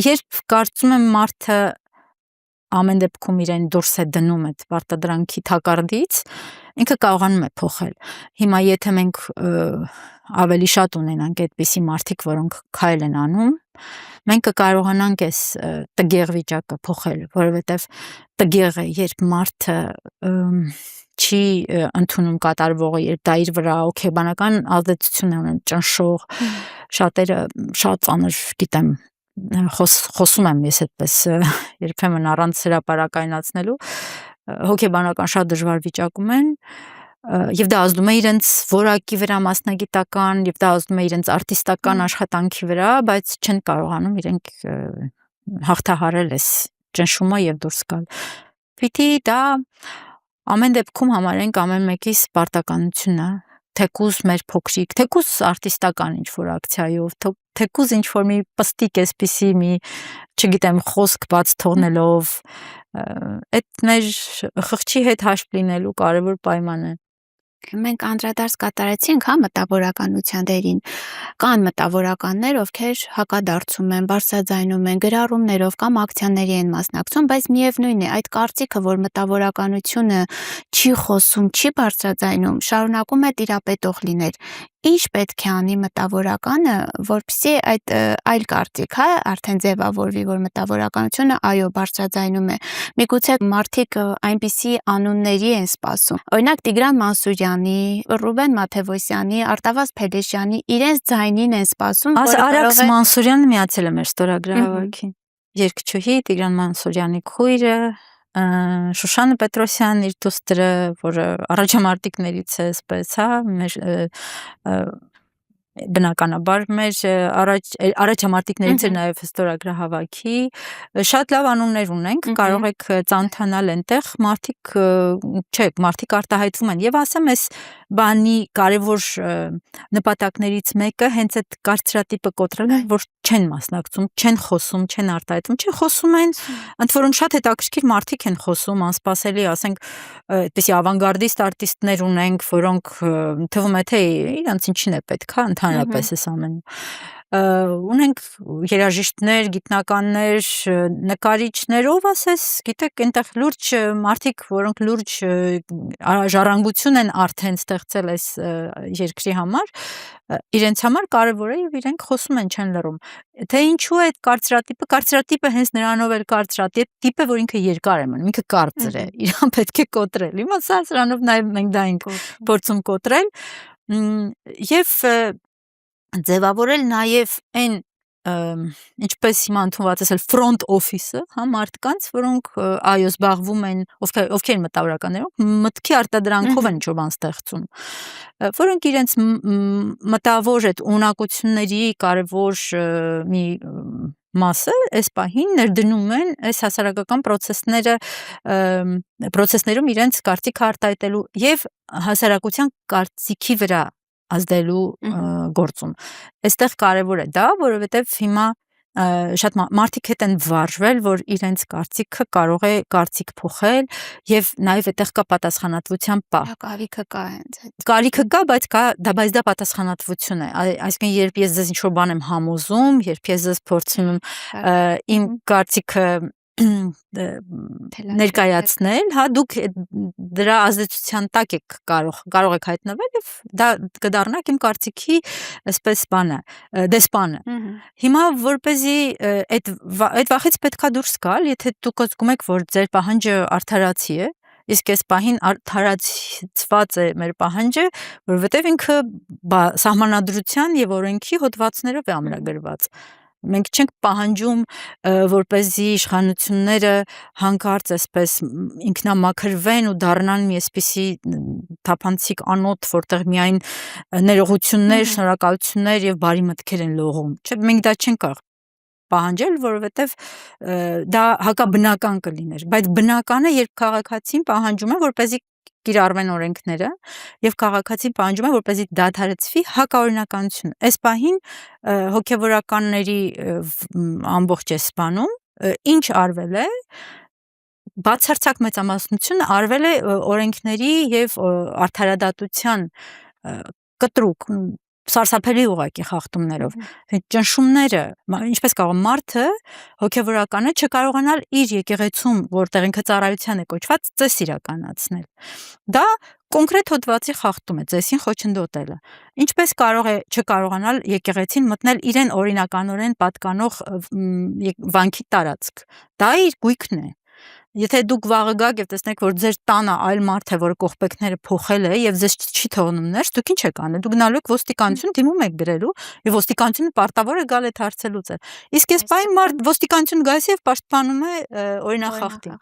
Երբ կարծում եմ մարդը ամեն դեպքում իրեն դուրս է դնում այդ պարտադրանքի թակարդից, ինքը կարողանում է փոխել։ Հիմա եթե մենք ավելի շատ ունենանք այդպիսի մարդիկ, որոնք քայլ են անում, մենք կկարողանանք այս տգեղ վիճակը փոխել, որովհետև տգեղ է, երբ մարդը չի ընդունում կատարվողը, երբ դա իր վրա օքեբանական ազդեցություն է ունեն, ճնշող, շատերը շատ ծանր, գիտեմ, խոսում եմ ես այդպես երբեմն առանց հրապարակայնացնելու, հոգեբանական շատ դժվար վիճակում են, եւ դա ազդում է իրենց որակի վրա, մասնագիտական, եւ դա ազդում է իրենց արտիստական աշխատանքի վրա, բայց չեն կարողանում իրենք հաղթահարել այս ճնշումը եւ դուրս գալ։ Պիտի դա ամեն դեպքում համարենք ամեն մեկիս պարտականությունը, թեկուզ մեր փոքրիկ, թեկուզ արտիստական ինչ-որ ակցիայով, թեկուզ ինչ-որ մի պստիկ էսպիսի մի, չգիտեմ, խոսք բաց թողնելով, այդ մեր խղճի հետ հաշտ լինելու կարևոր պայման է։ Մենք անդրադարձ կատարեցինք մտավորականության դերին, կան մտավորականներ, ովքեր հակադարձում են, բարձրաձայնում են, գրառումներով կամ ակցիաների են մասնակցում, բայց միևնույն է, այդ կարծիքը, որ մտավորականությունը չի խոսում, չի բարձրաձայնում, շարունակում է տիրապետող լինել։ Ինչ պետք է անի մտավորականը, որպեսզի այդ այլ կարծիք, արդեն ձևավորվի, որ մտավորականությունը այո բարձրաձայնում է։ Միգուցե մարդիկ այնպիսի անունների են սպասում։ Օրինակ Տիգրան Մանսուրյանի, Ռուբեն Մաթևոսյանի, Արտավազդ Փելեշյանի իրենց ձայնին են սպասում, որը Արաքս Մանսուրյանը միացել է մեր ստորագրահավաքին։ Երգչուհի Տիգրան Մանսուրյանի քույրը, Շուշանը Պետրոսյան իր դուստրը, որը առաջամարտիկներից է, այսպես, մեր բնականաբար մեր առաջամարտիկներից էր նաև ստորագրահավաքի, շատ լավ անուններ ունենք, կարող եք ծանոթանալ այնտեղ, մարդիկ արտահայտվում են, եւ ասեմ այս բանի կարևոր նպատակներից մեկը հենց այդ կարծրատիպը կոտրելն է, որ չեն մասնակցում, չեն խոսում, չեն արտահայտվում, չեն խոսում են, ընդ որում շատ հետաքրքիր մարդիկ են խոսում, անսպասելի, ասենք, այդպիսի ավանգարդիստ արտիստներ ունենք, որոնք թվում է թե իրանց ինչին է պետք, ընդհանրապես էս ամենը։ Ունենք երաժիշտներ, գիտնականներ, նկարիչներ, ով ասես, գիտեք, այնտեղ լուրջ մարդիկ, որոնք լուրջ ժառանգություն են արդեն ստեղծել այս երկրի համար, իրենց համար կարևոր է եւ իրենք խոսում են, չեն լռում։ Թե ինչու է այդ կարծրատիպը հենց նրանով էլ կարծրատիպ է, որ ինքը երկար է մնում, ինքը կարծր է, իրան պետք է կոտրել։ Հիմա սրանով նաեւ մենք դա ենք փորձում կոտրել եւ ձևավորել նաև այն ինչպես հիմա ընդունված է front office-ը, մարդկանց, որոնք այո զբաղվում են, ովքեր մտավորականներով, մտքի արտադրանքով են ինչ-որ բան ստեղծում, որոնք իրենց մտավոր այդ ունակությունների կարևոր մի մասը այս պահին ներդնում են այս հասարակական process-ներում իրենց կարծիքը արտահայտելու եւ հասարակության կարծիքի վրա ազդելու գործում։ Այստեղ կարևոր է դա, որովհետև հիմա շատ մարդիկ հետ են վարժվել, որ իրենց կարծիքը կարող է կարծիք փոխել եւ նաեւ այդտեղ կա պատասխանատվության պահ։ Կարիքը կա հենց այդ։ Կարիքը կա, բայց դա պատասխանատվություն է։ Այսինքն երբ ես ձեզ ինչ-որ բան եմ համոզում, երբ ես ձեզ փորձում եմ իմ կարծիքը ներկայացնել, դուք դրա ազդեցության տակ եք կարող եք հայտնվել եւ դա կդառնա իմ կարծիքի այսպես բանը, դեսպանը։ Հիմա որպեսզի այդ վախից պետքա դուրս գալ, եթե դուք զգում եք, որ ձեր պահանջը արդարացի է, իսկ այս պահին արդարացված է մեր պահանջը, որովհետեւ ինքը սահմանադրության եւ օրենքի հոդվածներով է ամրագրված։ Մենք չենք պահանջում, որպեսզի իշխանությունները հանկարծ այսպես ինքնամաքրվեն ու դառնան մի այսպիսի թափանցիկ անոթ, որտեղ միայն ներողություններ, շնորհակալություններ եւ բարի մտքեր են լողում։ Չէ, մենք դա չենք կարող պահանջել, որովհետեւ դա հակաբնական կլիներ, բայց բնականը երբ քաղաքացին պահանջում է, որպեսզի կիրառվեն օրենքները եւ քաղաքացին պահանջում է որպեսզի դադարեցվի հակաօրինականությունը։ Այս պահին հոգեվորականների ամբողջ այս բանում ինչ արվել է, բացարձակ մեծամասնությունը արվել է օրենքների եւ արդարադատության կտրուկ սարսափելի ուղղակի խախտումներով, ճնշումները, ինչպես կարող մարդը հոգևորականը չկարողանալ իր եկեղեցում, որտեղ ինքը ծառայության է կոչված, ծես իրականացնել։ Դա կոնկրետ հոդվածի խախտում է, ծեսին խոչընդոտելը։ Ինչպես կարող է չկարողանալ եկեղեցին մտնել իրեն օրինականորեն պատկանող վանքի տարածք։ Դա իր գույքն է։ Եթե դուք վաղը գաք եւ տեսնեք, որ ձեր տանը այլ մարդ է, որը կողպեքները փոխել է եւ ձեզ չի թողնում ներս, դուք ինչ եք անում։ Դուք գնալու եք ոստիկանություն, դիմում եք գրելու եւ ոստիկանությունը պարտավոր է գալ այդ հարցը լուծել։ Իսկ այս բանը մարդ ոստիկանություն գալիս եւ պաշտպանում է օրինախախտին։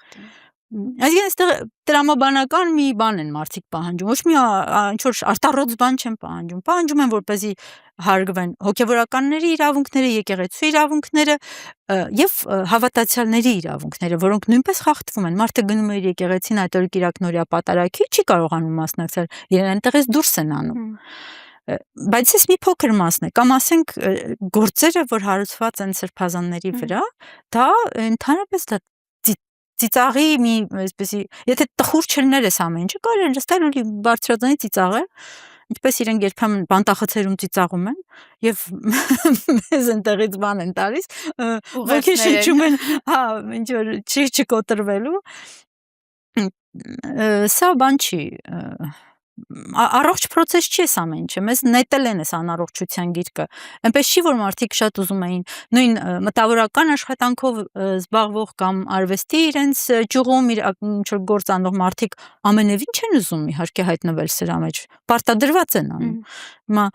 Այսինքն այստեղ տրամաբանական մի բան են մարդիկ պահանջում, ոչ մի ինչ որ արտառոց բան չեն պահանջում։ Պահանջում են, որպեսզի հարգվեն հոգևորականների իրավունքները, եկեղեցու իրավունքները եւ հավատացյալների իրավունքները, որոնք նույնպես խախտվում են։ Մարդը գնում է իր եկեղեցին այդ օրը կիրակնօրյա պատարագի, չի կարողանում մասնակցել, իրեն այնտեղից դուրս են անում։ Բայց ես մի փոքր մասն է, կամ ասենք գործերը, որ հարուցված են սրբազանների վրա, դա ընդհանրապես դա ծիծաղի մի այսպեսի, եթե տխուր չլներ էս ամեն ինչը, կարելի է նստել ու բարձրաձանի ծիծաղել, ինչպես իրենք երբեմն բանտախցերում ծիծաղում են եւ մեզ այնտեղից բան են տալիս, ոգեշնչում են, հա, ինչ որ չկոտրվելու։ Սա բան չի, առողջ process չի էս ամեն ինչը, մեզ նետել են էս անառողջության գիրկը, այնպես չի, որ մարդիկ շատ ուզում էին նույն մտավորական աշխատանքով զբաղվող կամ արվեստի իրենց ճյուղում ինչ որ գործ անող մարդիկ ամենևին չեն ուզում իհարկե հայտնվել սրա մեջ, պարտադրված են անում։ Հիմա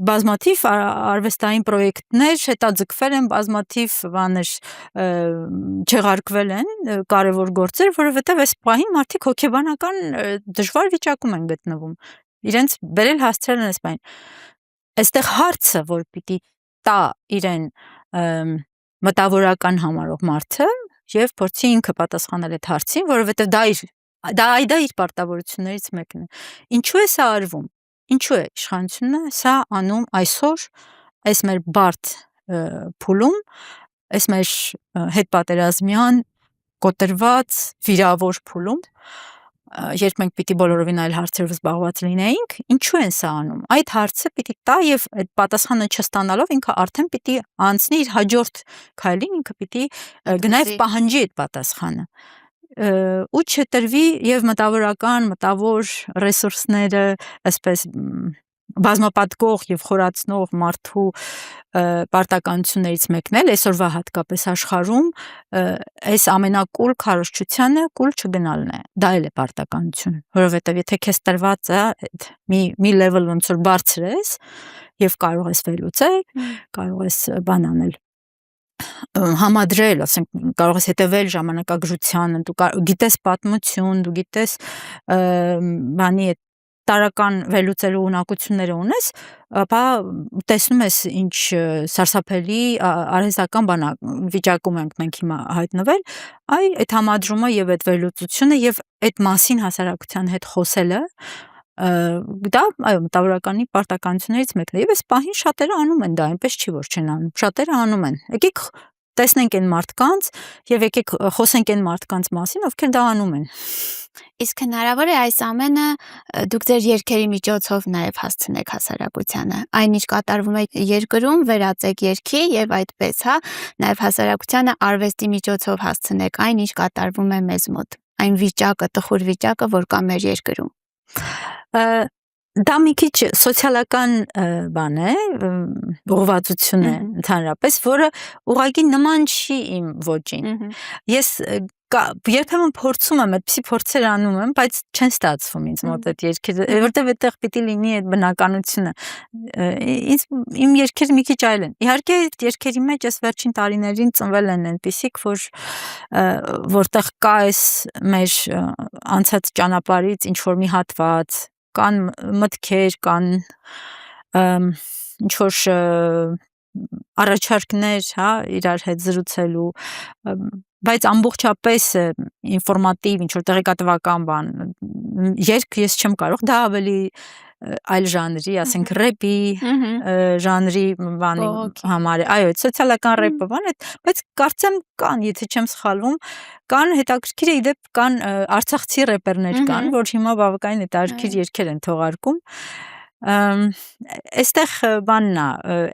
բազմաթիվ արվեստային պրոյեկտներ հետաձգվել են, բազմաթիվ բաներ չեղարկվել են, կարևոր գործեր, որովհետև այս պահին մարդիկ հոգեբանական դժվար վիճակում են գտնվում։ Իրենց բերել հասցրել են այս բան։ Այստեղ հարցը, որ պիտի տա իրեն մտավորական համարող մարդը եւ փորձի ինքը պատասխանել այդ հարցին, որովհետև դա իր պարտավորություններից մեկն է։ Ինչու է սա արվում։ Ինչու է իշխանությունը սա անում այսօր այս մեր բարդ փուլում, այս մեր հետպատերազմյան կոտրված վիրավոր փուլում, երբ մենք պիտի բոլորովին այլ հարցերով զբաղված լինեինք, ինչու են սա անում։ Այդ հարցը պիտի տա եւ այդ պատասխանը չստանալով ինքը արդեն պիտի անցնի իր հաջորդ քայլին, ինքը պիտի գնա եւ պահանջի այդ պատասխանը։ Ու չտրվի եւ մտավոր ռեսուրսները, այսպես բազմապատկող եւ խորացնող մարդու պարտականություններից մեկն էլ այսօրվա հատկապես աշխարհում այս ամենակուլ քարոզչությանը կուլ չգնալն է, դա էլ է պարտականություն, որովհետեւ եթե քեզ տրված է այդ մի level ոնց որ բարձր ես եւ կարող ես վերլուծել, կարող ես բան անել, համադրել, ասենք կարող ես հետևել ժամանակագրությանը, դու գիտես պատմություն, դու գիտես բանի այդ տարական վերլուծելու ունակությունները ունես, ապա տեսնում ես ինչ սարսափելի արհեստական վիճակում ենք մենք հիմա հայտնվել, այդ համադրումը եւ այդ վերլուծությունը եւ այդ մասին հասարակության հետ խոսելը դա մտավորականի պարտականություններից մեկն է եւ այս պահին շատերը անում են դա, այնպես չի որ չեն անում, շատերը անում են։ Եկեք տեսնենք այն մարդկանց եւ եկեք խոսենք այն մարդկանց մասին, ովքեր դա անում են։ Իսկ հնարավոր է այս ամենը դուք ձեր երգերի միջոցով նաեւ հասցնեք հասարակությանը։ Այն ինչ կատարվում է երկրում, վերածեք երգի եւ այդպես, հա, նաեւ հասարակությանը արվեստի միջոցով հասցնեք այն, ինչ կատարվում է մեզ մոտ։ Այն վիճակը, տխուր վիճակը, որ կա մեր երկրում։ Դա մի քիչ սոցիալական բան է, ուղղվածություն է ընդհանրապես, որը ուղղակի նման չի իմ ոճին։ Ես երբեմն փորձում եմ, այդպիսի փորձեր անում եմ, բայց չեն ստացվում ինձ մոտ այդ երգերը, որտեղ այդտեղ պիտի լինի այդ բնականությունը։ Իմ երգերը մի քիչ այլ են։ Իհարկե այդ երգերի մեջ այս վերջին տարիներին ծնվել են այնպիսիք, որտեղ կա այս մեր անցած ճանապարհից ինչ որ մի հատված, կան մտքեր, կան ինչ որ առաջարկներ, հա, իրար հետ զրուցելու, բայց ամբողջապես ինֆորմատիվ ինչ որ տեղեկատվական բան երգ ես չեմ կարող, դա ավելի այլ ժանրի, ասենք ռեպի ժանրի բանի համար է, այո, սոցիալական ռեպը բան է, բայց կարծեմ կան, եթե չեմ սխալվում, կան հետաքրքիր է իդեպ կան արցախցի ռեպերներ կան, որ հիմա բավականին հետաքրքիր երգեր են թողարկում։ Այստեղ բանն է,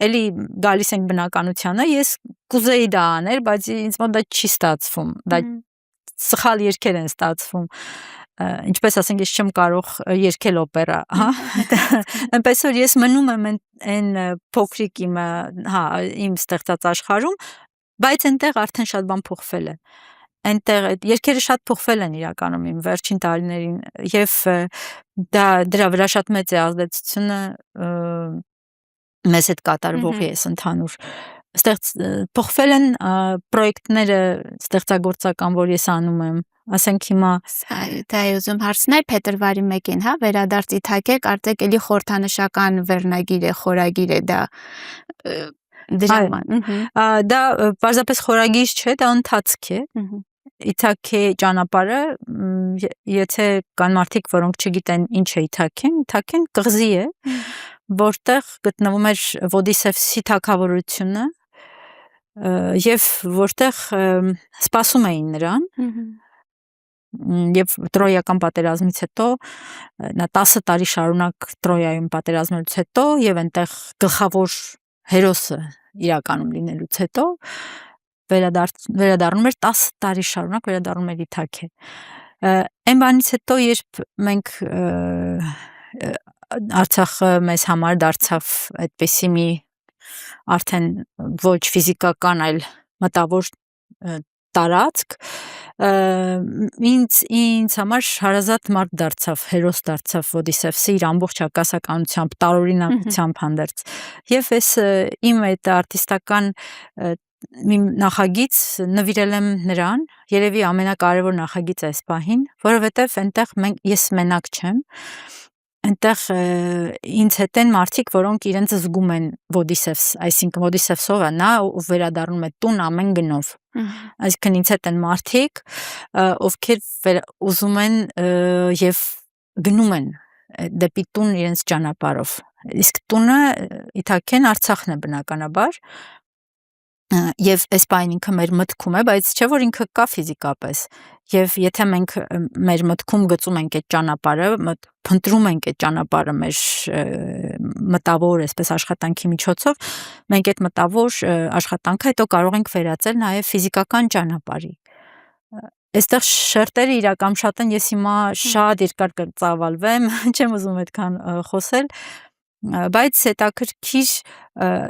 էլի գալիս ենք բնականությանը, ես կուզեի դա անել, բայց ինձ մոտ դա չի ստացվում, դա սխալ երգեր են ստացվում, ինչպես ասենք ես չեմ կարող երգել օպերա, հա, այնպես որ ես մնում եմ այն փոքրիկ իմ ստեղծած աշխարհում, բայց այնտեղ արդեն շատ բան փոխվել է, այնտեղ երգերը շատ փոխվել են իրականում իմ վերջին տարիներին եւ դրա վրա շատ մեծ է ազդեցությունը մեզ հետ կատարվողի ես ընդհանուր փոխվել են պրոյեկտները ստեղծագործական, որ ես անում եմ, ասենք հիմա դա ուզում հարցնել փետրվարի 1-ին, հա, վերադարձ Իթակե, կարծեք էլի խորհրդանշական վերնագիր է, խորագիր է դա դրաման։ Դա պարզապես խորագիր չէ, դա ընթացք է։ Իթակե ճանապարհը, եթե կան մարդիկ, որոնք չգիտեն ինչ է Իթակեն կղզի է, որտեղ գտնվում էր Ոդիսևսի թագավորությունը եւ որտեղ սպասում էին նրան եւ Տրոյական պատերազմից հետո նա 10 տարի շարունակ Տրոյայում պատերազմելուց հետո եւ այնտեղ գլխավոր հերոսը իրականում լինելուց հետո վերադառնում էր 10 տարի շարունակ վերադառնում էր Իթակե։ Այն բանից հետո երբ մենք Արցախը մեզ համար դարձավ այդպիսի մի արդեն ոչ ֆիզիկական, այլ մտավոր տարածք, ինձ համար հարազատ մարդ դարձավ, հերոս դարձավ Ոդիսևսը իր ամբողջ հակասականությամբ, տարօրինակությամբ հանդերձ։ Եվ ես իմ այդ արտիստական մի նախագիծ նվիրել եմ նրան, երևի ամենակարևոր նախագիծը այս պահին, որովհետև այնտեղ ես մենակ չեմ, այնտեղ ինձ հետ են մարդիկ, որոնք իրենց զգում են Ոդիսևս, այսինքն Ոդիսևսով է նա ով վերադառնում է տուն ամեն գնով, այսինքն ինձ հետ են մարդիկ, ովքեր ուզում են եւ գնում են դեպի տուն իրենց ճանապարհով, իսկ տունը Իթակեն Արցախն է բնականաբար, եւ այս բանը ինքը մեր մտքում է, բայց չէ որ ինքը կա ֆիզիկապես, եւ եթե մենք մեր մտքում գծում ենք այդ ճանապարհը, փնտրում ենք այդ ճանապարհը մեր մտավոր այսպես աշխատանքի միջոցով, մենք այդ մտավոր աշխատանքը հետո կարող ենք վերածել նաեւ ֆիզիկական ճանապարհի։ Այստեղ շերտերը իրական շատ են, ես հիմա շատ երկար կծավալվեմ, չեմ ուզում այդքան խոսել, բայց հետաքրքիր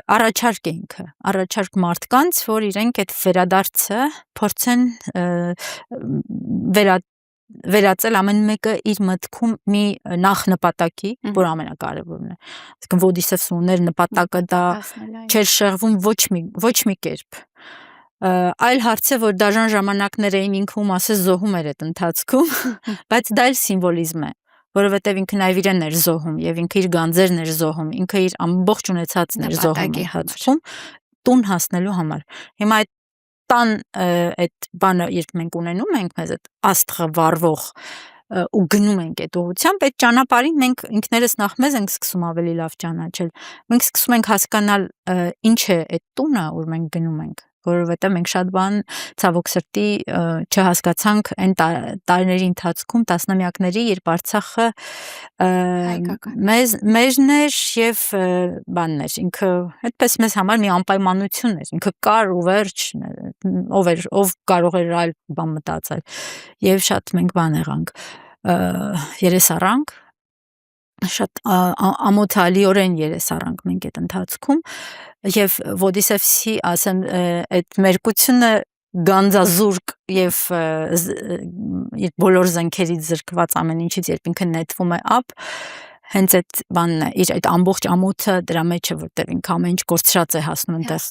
առաջարկ է ինքը, առաջարկ մարդկանց, որ իրենք այդ վերադարձը փորձեն վերածել ամեն մեկը իր մտքում մի նախնպատակի, որ ամենակարևորն է։ Այսինքն Ոդիսևսը ուներ նպատակը դա չէր շեղվում ոչ մի կերպ։ Այլ հարց է, որ դաժան ժամանակներ էին ինքը ում ասես զոհում էր այդ ընթացքում, բայց դա էլ սիմվոլիզմ է, որովհետև ինքը նաև իրեն էր զոհում եւ ինքը իր գանձերն էր զոհում, ինքը իր ամբողջ ունեցածն էր զոհում ընթացքում տուն հասնելու համար։ Հիմա այդ տան այդ բանը երբ մենք ունենում ենք մեզ այդ աստղը վառվող ու գնում ենք այդ ուղղությամբ, այդ ճանապարհին մենք ինքներս նախ մեզ ենք սկսում ավելի լավ ճանաչել։ Մենք սկսում ենք հասկանալ ինչ է այդ տունը, որ մենք գնում ենք, որովհետև մենք շատ բան ցավոք սրտի չհասկացանք այն տարիների ընթացքում, տասնամյակների, երբ Արցախը մեզն էր եւ բանն էր, ինքը այդպես մեզ համար մի անպայմանություն էր, ինքը կար ու վերջ, ով կարող էր այլ բան մտածել, եւ շատ մենք բան եղանք, երես առանք, շատ ամոթալիորեն երես առանք մենք այդ ընթացքում եւ Ոդիսևսի ասեմ այդ մերկությունը գանձազուրկ եւ բոլոր զենքերից զրկված ամեն ինչից երբ ինքը նետվում է ապ հենց այդ բանն է իր այդ ամբողջ ամոթը դրա մեջ է որտեղ ինքը ամեն ինչ կորցրած է հասնում այնտեղ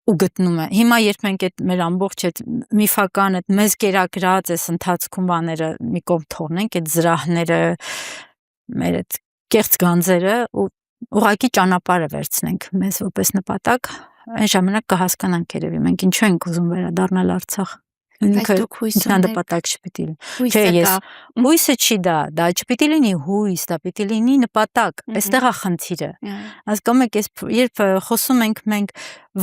ու գտնում է հիմա երբ մենք այդ մեր ամբողջ այդ միֆական այդ մեզ կերակրած այս ընթացքում բաները մի կողմ թողնենք այդ զրահները մեր այդ կեղծ գանձերը ու ուղղակի ճանապարհը վերցնենք մեզ որպես նպատակ, այն ժամանակ կհասկանանք երևի մենք ինչու ենք ուզում վերադառնալ Արցախ։ ինքը դուք հույս ինքնանպատակ չպիտի լինի։ Հույսը Չէ, ես կա։ հույսը չի դա չպիտի լինի հույս, դա պիտի լինի նպատակ։ Այստեղ է խնդիրը։ Հասկանում եք, երբ խոսում ենք մենք,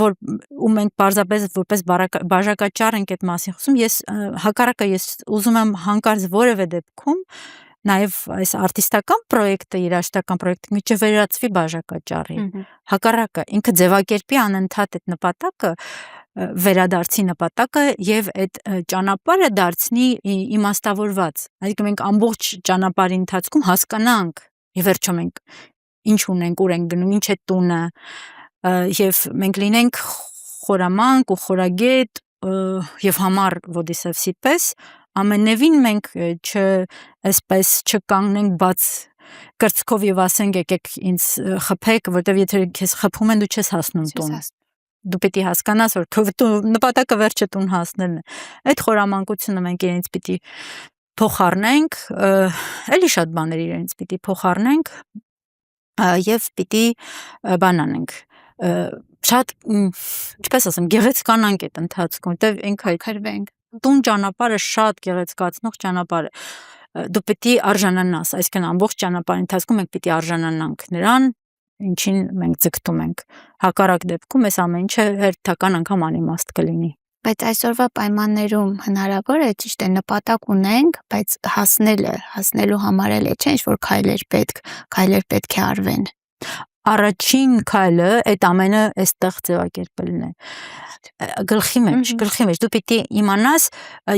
որ ու մենք պարզապես որպես բաժակաճառ ենք այդ մասին խոսում, ես հակառակը ես ուզում եմ հանկարծ որևէ դեպքում նաև այս արտիստական պրոյեկտը, երաժշտական պրոյեկտը մի չվերածվի բաժակաճառի։ Հակառակը ինքը ձևակերպի անընդհատ այդ նպատակը, վերադարձի նպատակը եւ այդ ճանապարհը դարձնի իմաստավորված։ Այսինքն մենք ամբողջ ճանապարհի ընթացքում հասկանանք, ի վերջո մենք ինչ ունենք, ուր ենք գնում, ինչ է տունը, եւ մենք լինենք խորամանկ ու խորագետ եւ համառ Ոդիսևսի պես, ամենևին մենք այսպես չկանգնենք բաց կրծքով եւ ասենք եկեք ինձ խփեք, որտեվ եթե քեզ խփում են դու չես հասնում տուն։ Դու պիտի հասկանաս, որ քո նպատակը վերջը տուն հասնելն է։ Այդ խորամանկությունը մենք իրենց պիտի փոխառնենք, էլի շատ բաներ իրենց պիտի փոխառնենք եւ պիտի բան անենք։ Շատ, ինչպես ասեմ, գեղեցկանանք այդ ընթացքում, որտեվ ինքը Քրվենք։ տուն ճանապարհը շատ գեղեցկացնող ճանապարհ է։ Դու պիտի արժանանաս, այսինքն ամբողջ ճանապարհի ընթացքում մենք պիտի արժանանանք նրան, ինչին մենք ձգտում ենք։ Հակառակ դեպքում այս ամեն ինչը հերթական անգամ անիմաստ կլինի։ Բայց այսօրվա պայմաններում հնարավոր է, ճիշտ է, նպատակ ունենք, բայց հասնելու համար էլ է, չէ՞, ինչ-որ քայլեր պետք է արվեն։ Առաջին քայլը այդ ամենը այստեղ ձևակերպելն է։ Գլխի մեջ դու պիտի իմանաս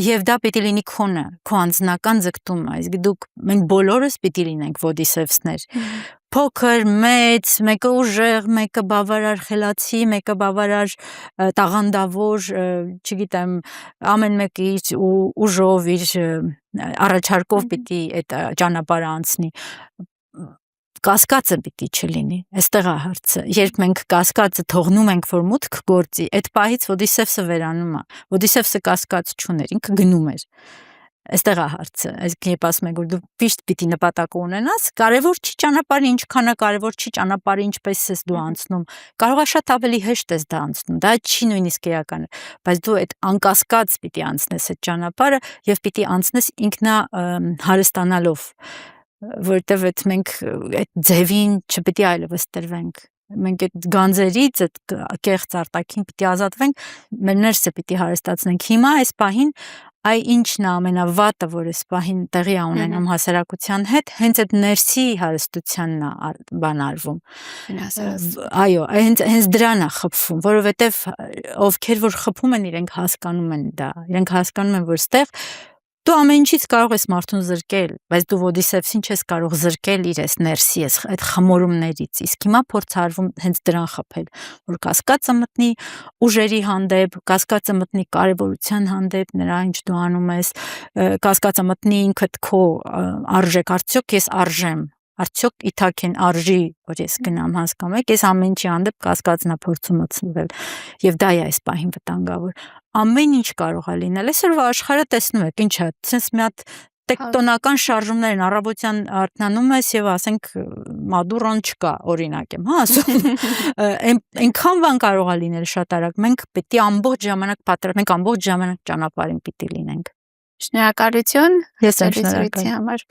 եւ դա պիտի լինի քոնը, քո անձնական ձգտումը, այսինքն մենք բոլորս պիտի լինենք Ոդիսևսներ։ Փոքր, մեծ, մեկը ուժեղ, մեկը բավարար խելացի, մեկը բավարար տաղանդավոր, չգիտեմ, ամեն մեկը իր ուժով, իր առաջարկով պիտի այդ ճանապարհը անցնի։ Կասկածը պիտի չլինի, այստեղ է հարցը։ Երբ մենք կասկածը թողնում ենք, որ մուտք գործի, այդ պահից Ոդիսևսը վերանում է։ Ոդիսևսը կասկած չուներ, ինքը գնում էր։ Այստեղ է հարցը։ Այսինքն երբ ասում ենք, որ դու միշտ պիտի նպատակ ունենաս, կարևոր չի ճանապարհը ինչքան է, կարևոր չի ճանապարհը ինչպես ես դու անցնում։ Կարող է շատ ավելի հեշտ ես դա անցնում, դա չի նույնիսկ էական, բայց դու այդ անկասկած պիտի անցնես այդ ճանապարհը եւ պիտի անցնես ինքնա հարստանալով, որտեվ այդ մենք այդ ձևին չպիտի այլևս տրվենք։ Մենք այդ գանձերից, այդ կեղծ արտաքին պիտի ազատվենք, մեր ներսը պիտի հարստացնենք։ Հիմա այս պահին ինչն է ամենավատը, որ այս պահին տեղի է ունենում հասարակության հետ, հենց այդ ներսի հարստությանն է բան արվում։ Այո, հենց դրան է խփվում, որովհետև ովքեր որ խփում են, իրենք հասկանում են դա, իրենք հասկանում են, որ ստեղ դու ամեն ինչից կարող ես մարդուն զրկել, բայց դու Ոդիսևսին չես կարող զրկել իր այս ներսի, այդ խմորումներից, իսկ հիմա փորձ արվում հենց դրան խփել, որ կասկածը մտնի ուժերի հանդեպ, կասկածը մտնի կարևորության հանդեպ, նրա ինչ դու անում ես, կասկածը մտնի ինքդ քո արժեք, արդյոք ես արժեմ, արդյոք իթակեն արժի, որ ես գնամ, հասկանում եք, ես ամեն ինչի հանդեպ կասկածն է փորձում մտցնել, եւ դա է այս պահին վտանգավոր։ Ամեն ինչ կարող է լինել, այսօրվա աշխարհը տեսնում եք, ինչ է, sense մի հատ տեկտոնական շարժումներ են, առավոտյան արթնանում ես եւ ասենք Մադուրոն չկա, օրինակ եմ, հա, ասում։ Այնքան բան կարող է լինել շատ արագ, մենք պետք է ամբողջ ժամանակ ճանապարհին պիտի լինենք։ Շնորհակալություն։ Ես եմ շնորհակալ։ Համար։